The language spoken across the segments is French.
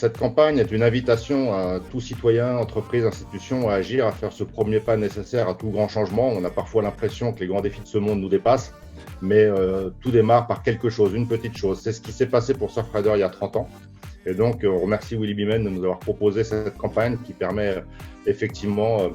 Cette campagne est une invitation à tout citoyen, entreprise, institution à agir, à faire ce premier pas nécessaire à tout grand changement. On a parfois l'impression que les grands défis de ce monde nous dépassent, mais tout démarre par quelque chose, une petite chose. C'est ce qui s'est passé pour Surfrider il y a 30 ans. Et donc, on remercie Willy Bimen de nous avoir proposé cette campagne qui permet effectivement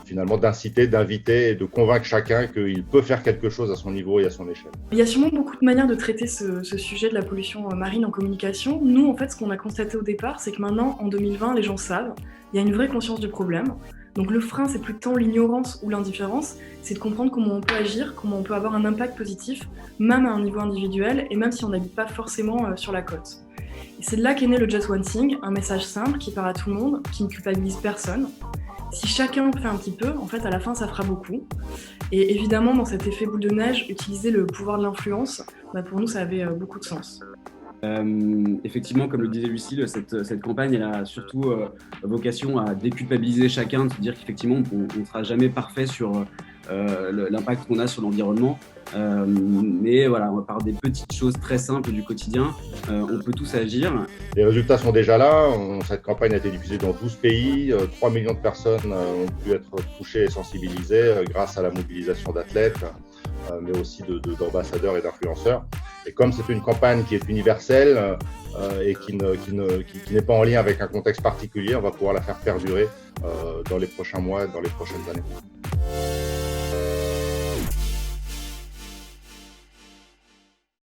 finalement d'inciter, d'inviter et de convaincre chacun qu'il peut faire quelque chose à son niveau et à son échelle. Il y a sûrement beaucoup de manières de traiter ce sujet de la pollution marine en communication. Nous, en fait, ce qu'on a constaté au départ, c'est que maintenant, en 2020, les gens savent, il y a une vraie conscience du problème. Donc le frein, c'est plus tant l'ignorance ou l'indifférence, c'est de comprendre comment on peut agir, comment on peut avoir un impact positif, même à un niveau individuel, et même si on n'habite pas forcément sur la côte. Et c'est de là qu'est né le Just One Thing, un message simple qui parle à tout le monde, qui ne culpabilise personne. Si chacun fait un petit peu, en fait, à la fin, ça fera beaucoup. Et évidemment, dans cet effet boule de neige, utiliser le pouvoir de l'influence, pour nous, ça avait beaucoup de sens. Effectivement, comme le disait Lucille, cette campagne elle a surtout vocation à déculpabiliser chacun, de se dire qu'effectivement on ne sera jamais parfait sur l'impact qu'on a sur l'environnement, mais voilà, par des petites choses très simples du quotidien, on peut tous agir. Les résultats sont déjà là. Cette campagne a été diffusée dans 12 pays. 3 millions de personnes ont pu être touchées et sensibilisées grâce à la mobilisation d'athlètes, mais aussi d'ambassadeurs et d'influenceurs. Et comme c'est une campagne qui est universelle et qui n'est pas en lien avec un contexte particulier, on va pouvoir la faire perdurer dans les prochains mois, dans les prochaines années.